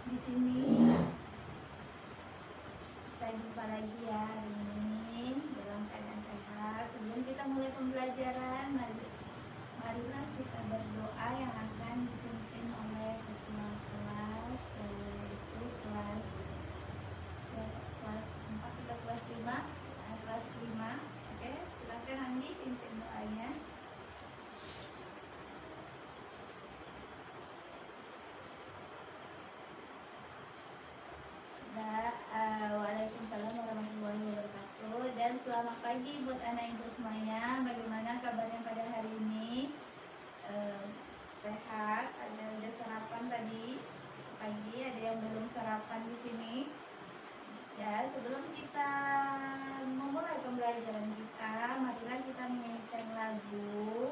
di sini kita jumpa lagi ya hari ini dalam keadaan sehat. Sebelum kita mulai pembelajaran, marilah kita berdoa yang akan dipimpin oleh ketua kelas, yaitu kelas 4 atau kelas 5. Kelas 5. Oke, silakan Andi pimpin doanya. Waalaikumsalam warahmatullahi wabarakatuh. Dan selamat pagi buat anak ibu semuanya. Bagaimana kabarnya pada hari ini? Sehat? Ada udah sarapan tadi pagi? Ada yang belum sarapan di sini? Ya, sebelum kita memulai pembelajaran kita, marilah kita menyanyikan lagu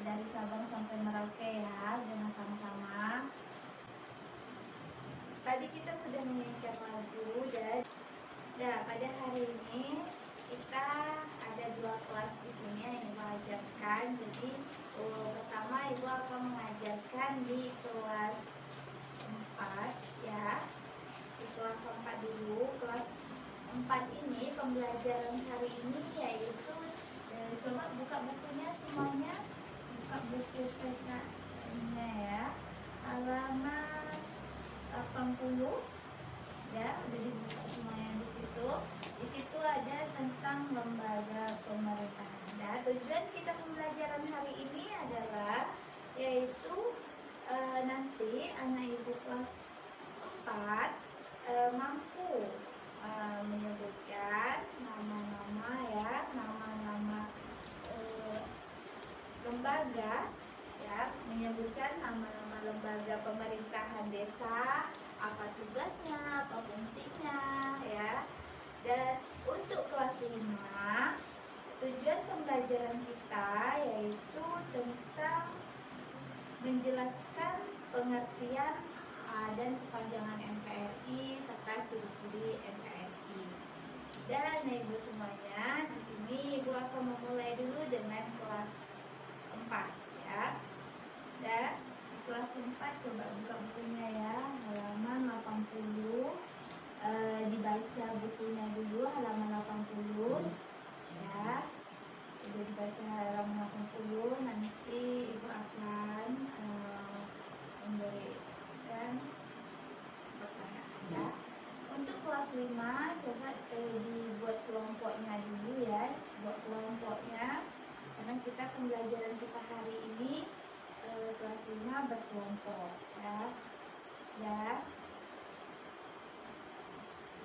dari Sabang sampai Merauke ya, dengan sama-sama. Tadi kita sudah menyanyikan lagu dan pada hari ini kita ada 2 kelas di sini yang Ibu ajarkan. Jadi pertama Ibu akan mengajarkan di kelas 4 ya. Di kelas 4 dulu. Kelas 4 ini pembelajaran hari ini yaitu coba buka bukunya semuanya. Buka buku PKN-nya ya. Halaman 80 ya, udah dibuka semuanya di situ. Di situ ada tentang lembaga pemerintahan. Nah, tujuan kita pembelajaran hari ini adalah yaitu nanti anak ibu kelas 4 mampu menyebutkan nama-nama ya, nama-nama lembaga ya, menyebutkan nama-nama lembaga pemerintahan desa, apa tugasnya, apa fungsinya ya. Dan untuk kelas 5 tujuan pembelajaran kita yaitu tentang menjelaskan pengertian dan kepanjangan NKRI serta ciri-ciri NKRI. Dan ibu semuanya, di sini ibu akan memulai dulu dengan kelas 4 ya. Dan di kelas 4 coba buka bukunya ya, halaman 80. Dibaca bukunya dulu halaman 80 ya. Udah dibaca halaman 80, nanti ibu akan memberikan pertanyaan ya. Untuk kelas 5 coba dibuat kelompoknya dulu ya, buat kelompoknya karena kita pembelajaran kita hari ini kelas 5 berkelompok ya.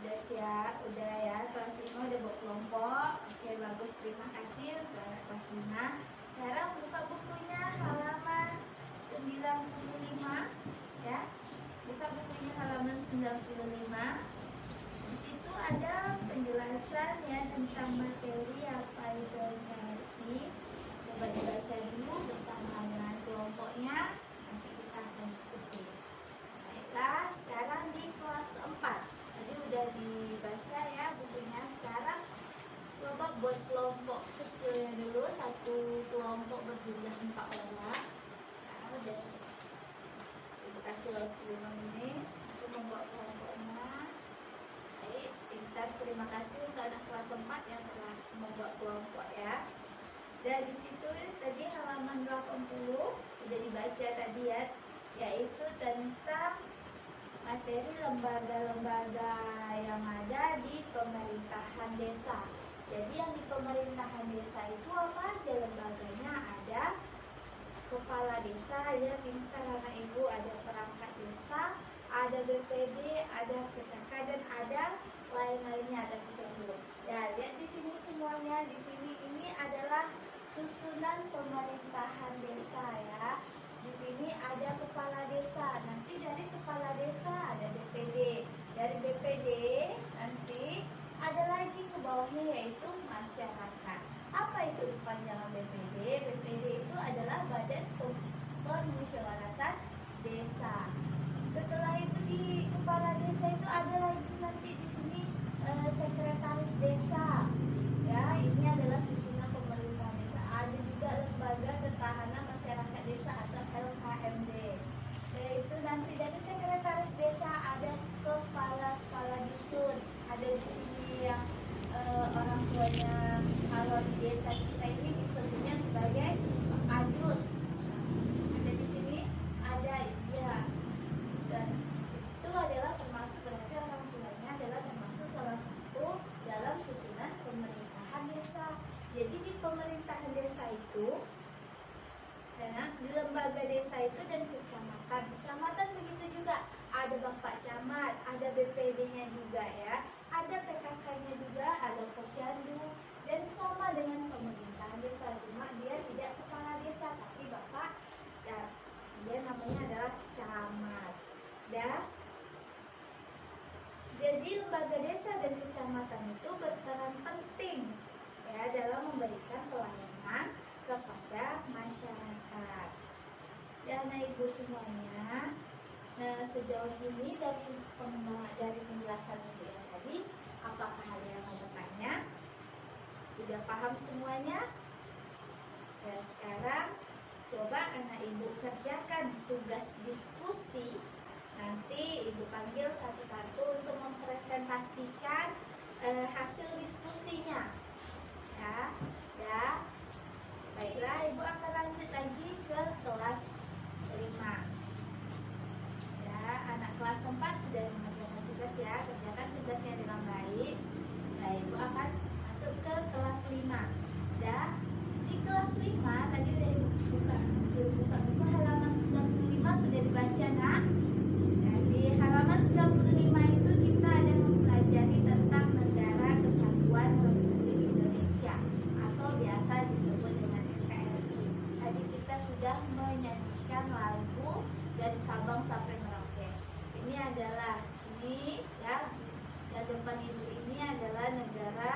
Udah siap, udah ya, kelas 5 udah buat kelompok. Oke, bagus, terima kasih untuk anak kelas 5. Sekarang buka bukunya halaman 95 ya. Buka bukunya halaman 95. Di situ ada penjelasan ya tentang materi apa itu NKRI. Coba dibaca dulu bersama dengan kelompoknya, nanti kita akan diskusi. Baiklah, sekarang di kelas 4 tadi udah dibaca ya bukunya. Sekarang coba buat kelompok kecilnya dulu, satu kelompok berjumlah 4 orang. Nah, udah ibu kasih waktu 5 menit untuk membuat kelompoknya. Baik, pintar, terima kasih untuk anak kelas 4 yang telah membuat kelompok ya. Dan di situ tadi halaman 80 udah dibaca tadi ya, yaitu tentang materi lembaga-lembaga yang ada di pemerintahan desa. Jadi yang di pemerintahan desa itu apa aja lembaganya? Ada kepala desa ya, pintar anak ibu, ada perangkat desa, ada BPD, ada PKK, dan ada lain-lainnya, ada pusat. Ya, lihat di sini semuanya. Di sini ini adalah susunan pemerintahan desa ya. Di sini ada kepala desa. Nanti dari kepala desa ada BPD. Dari BPD nanti ada lagi ke bawahnya yaitu masyarakat. Apa itu kepanjangan BPD? BPD itu adalah Badan Permusyawaratan Desa. Setelah itu di kepala desa itu ada lagi nanti di sini sekretaris desa. Ya, ini adalah susunan pemerintahan desa. Ada juga lembaga ketahanan masyarakat desa atau LKMD. Yaitu nanti dari sekretaris desa juga ya. Ada PKK-nya juga, ada posyandu, dan sama dengan pemerintah desa, cuma dia tidak kepala desa tapi bapak ya, dia namanya adalah camat ya. Jadi lembaga desa dan kecamatan itu berperan penting ya dalam memberikan pelayanan kepada masyarakat. Dan ibu semuanya, sejauh ini dari penjelasan ibu yang tadi, apakah ada yang mau bertanya? Sudah paham semuanya? Dan sekarang coba anak ibu kerjakan tugas diskusi. Nanti ibu panggil satu-satu untuk mempresentasikan hasil diskusinya. Ya. Baiklah, ibu akan lanjut lagi ke kelas 5. Ya, anak kelas 4 sudah mengerjakan tugas ya. Kerjakan tugasnya dengan baik. Nah, ibu akan masuk ke kelas 5. Ya. Di kelas 5 tadi udah ibu buka halaman 95 sudah dibaca nak. Nah, di halaman 95 itu kita ada mempelajari tentang Negara Kesatuan Republik Indonesia atau biasa disebut dengan NKRI. Tadi kita sudah menyanyikan lagu dari Sabang sampai Merauke. Ini adalah ya, dan depan ibu ini adalah Negara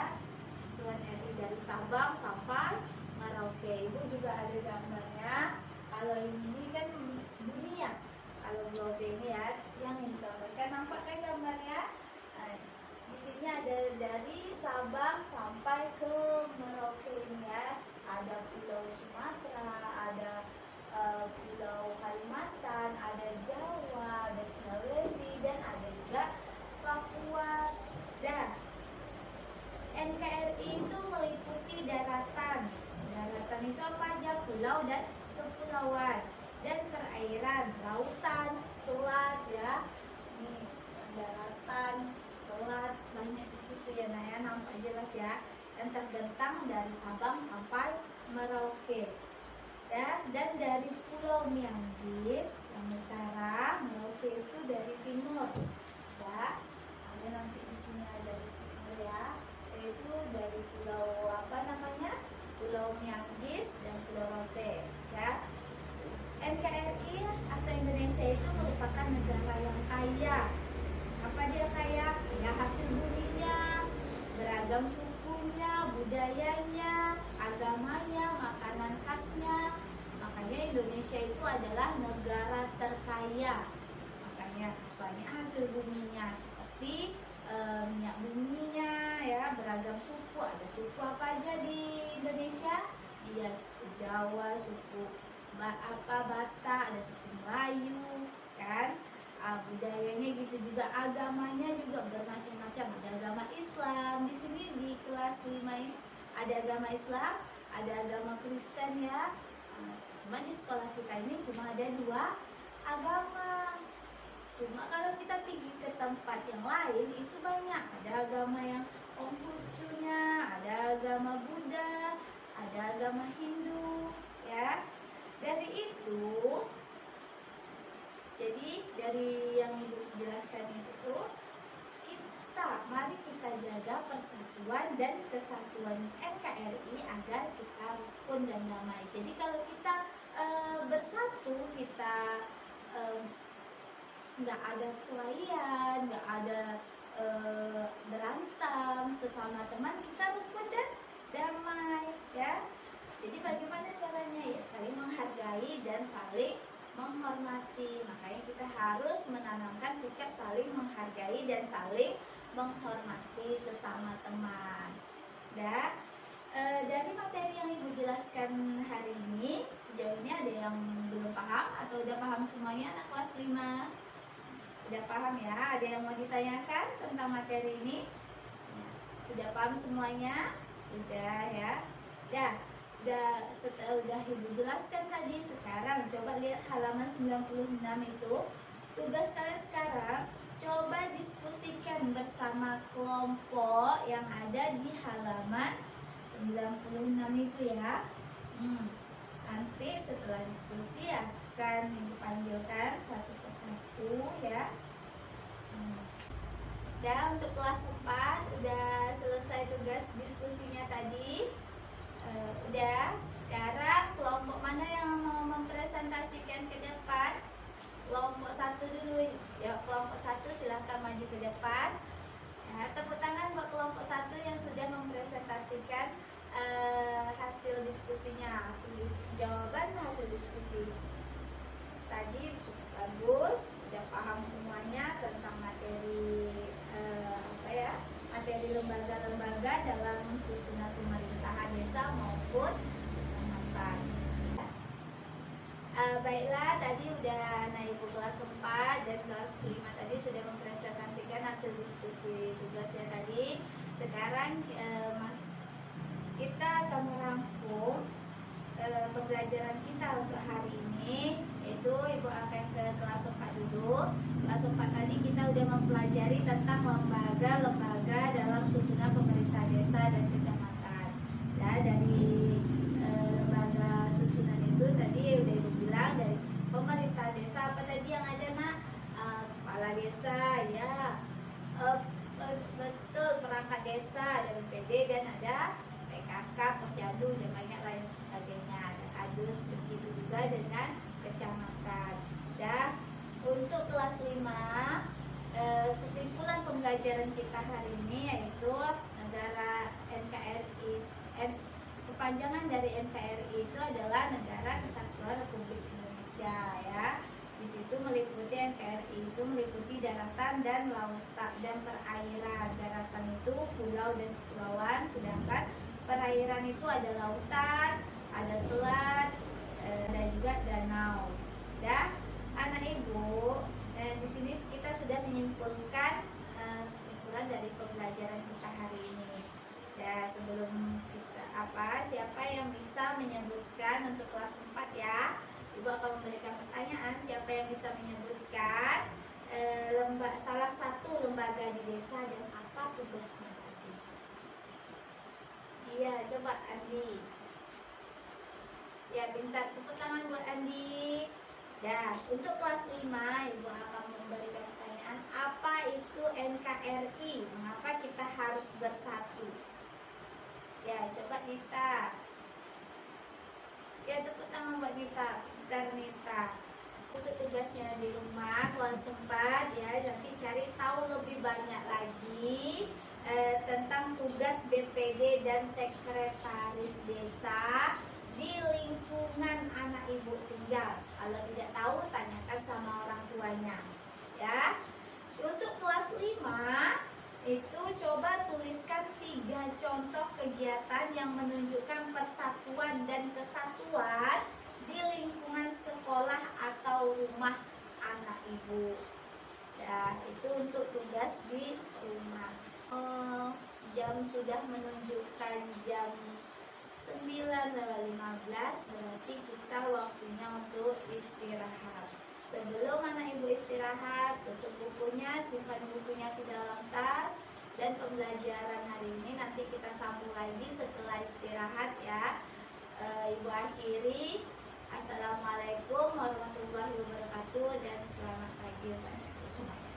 Kesatuan RI dari Sabang sampai Merauke. Ibu juga ada gambarnya. Kalau ini kan bunyi ya. Kalau globe ini ya, yang digambarkan nampak kan gambarnya? Nah, di sini ada dari Sabang sampai ke Merauke ini ya. Ada Pulau Sumatera, ada Pulau Kalimantan, ada Jawa, ada Sulawesi, dan ada juga Papua. Dan NKRI itu meliputi daratan. Daratan itu apa aja? Pulau dan kepulauan. Dan perairan, lautan, selat ya. Ini daratan, selat, banyak di situ ya Naya, nampak jelas ya. Dan terbentang dari Sabang sampai Merauke. Ya, dan dari Pulau Mianggis yang utara, Merauke itu dari timur. Ya, ada nanti di sini ada di timur ya. Yaitu dari Pulau Pulau Mianggis dan Pulau Rote. Ya. NKRI atau Indonesia itu merupakan negara yang kaya. Apa dia kaya? Ya hasil buminya, beragam sukunya, budayanya, agamanya, makanan khasnya. Makanya Indonesia itu adalah negara terkaya. Makanya banyak hasil buminya seperti minyak buminya ya, beragam suku. Ada suku apa aja di Indonesia? Iya, suku Jawa, suku Batak, ada suku Melayu, kan? Budayanya gitu juga, agamanya juga bermacam-macam. Ada agama Islam. Di sini di kelas 5 ini ada agama Islam, ada agama Kristen ya. Cuma di sekolah kita ini cuma ada 2 agama. Cuma kalau kita pergi ke tempat yang lain itu banyak. Ada agama yang Konghucunya, ada agama Buddha, ada agama Hindu, ya. Dari itu, jadi dari yang ibu jelaskan itu tuh, mari kita jaga persatuan dan kesatuan NKRI agar kita rukun dan damai. Jadi kalau kita bersatu, kita nggak ada kelahian, nggak ada berantem sesama teman, kita rukun dan damai, ya. Jadi bagaimana caranya? Ya saling menghargai dan saling menghormati. Makanya kita harus menanamkan sikap saling menghargai dan saling menghormati sesama teman. Dan dari materi yang ibu jelaskan hari ini, sejauh ini ada yang belum paham atau udah paham semuanya anak kelas 5? Udah paham ya? Ada yang mau ditanyakan tentang materi ini? Sudah paham semuanya? Sudah ya? Udah ibu jelaskan tadi. Sekarang coba lihat halaman 96 itu. Tugas kalian sekarang coba diskusikan bersama kelompok yang ada di halaman 96 itu ya. Nanti setelah diskusi akan dipanggilkan satu persatu ya. Dan untuk kelas 4 udah selesai tugas diskusinya tadi. Udah. Sekarang kelompok mana yang mau mempresentasikan ke depan? Kelompok 1 dulu. Ya, kelompok 1 silahkan maju ke depan. Ya, tepuk tangan buat kelompok 1 yang sudah mempresentasikan hasil diskusinya, jawaban hasil diskusi. Tadi cukup bagus, sudah paham semuanya tentang materi materi lembaga-lembaga dalam susunan pemerintahan desa maupun kecamatan. Baiklah, tadi udah Ibu kelas 4 dan kelas 5 tadi sudah mempresentasikan hasil diskusi tugasnya tadi. Sekarang kita akan merangkum pembelajaran kita untuk hari ini, yaitu Ibu akan ke kelas 4 dulu. Kelas 4 tadi kita udah mempelajari tentang lembaga-lembaga dalam susunan pemerintah desa dan kecamatan. Nah, dari lembaga susunan itu tadi udah Ibu bilang, dari pemerintah desa apa tadi yang ada, Nak? Kepala desa, ya. Betul, perangkat desa, ada BPD dan ada PKK, Posyandu dan banyak lain sebagainya. Ada kadus, begitu juga dengan kecamatan. Dan untuk kelas 5, kesimpulan pembelajaran kita hari ini yaitu negara NKRI. Kepanjangan dari NKRI itu adalah Negara Kesatuan Republik Indonesia, ya. Di situ meliputi NKRI itu meliputi daratan dan lautan dan perairan. Daratan itu pulau dan kepulauan, sedangkan perairan itu ada lautan, ada selat, dan juga danau. Dan anak Ibu, di sini kita sudah menyimpulkan kesimpulan dari pembelajaran kita hari ini. Dan sebelum kita siapa yang bisa menyebutkan untuk kelas 4, ya? Ibu akan memberikan pertanyaan, siapa yang bisa menyebutkan salah satu lembaga di desa dan apa tugasnya tadi? Iya, coba Andi. Ya, pintar, tepuk tangan buat Andi. Dan untuk kelas 5, Ibu akan memberikan pertanyaan, apa itu NKRI? Mengapa kita harus bersatu? Ya, coba Nita. Ya, tepuk tangan buat Nita. Bentar, Nita. Untuk tugasnya di rumah kelas 4, ya, nanti cari tahu lebih banyak lagi tentang tugas BPD dan sekretaris desa di lingkungan anak Ibu tinggal. Kalau tidak tahu, tanyakan sama orang tuanya, ya. Untuk kelas 5 itu coba tuliskan 3 contoh kegiatan yang menunjukkan persatuan dan kesatuan di lingkungan sekolah atau rumah anak Ibu. Ya, itu untuk tugas di rumah. Jam sudah menunjukkan jam 9:15, berarti kita waktunya untuk istirahat. Sebelum anak Ibu istirahat, tutup bukunya, simpan bukunya ke dalam tas. Dan pembelajaran hari ini nanti kita sambung lagi setelah istirahat, ya. Ibu akhiri. Assalamualaikum warahmatullahi wabarakatuh dan selamat pagi untuk semuanya.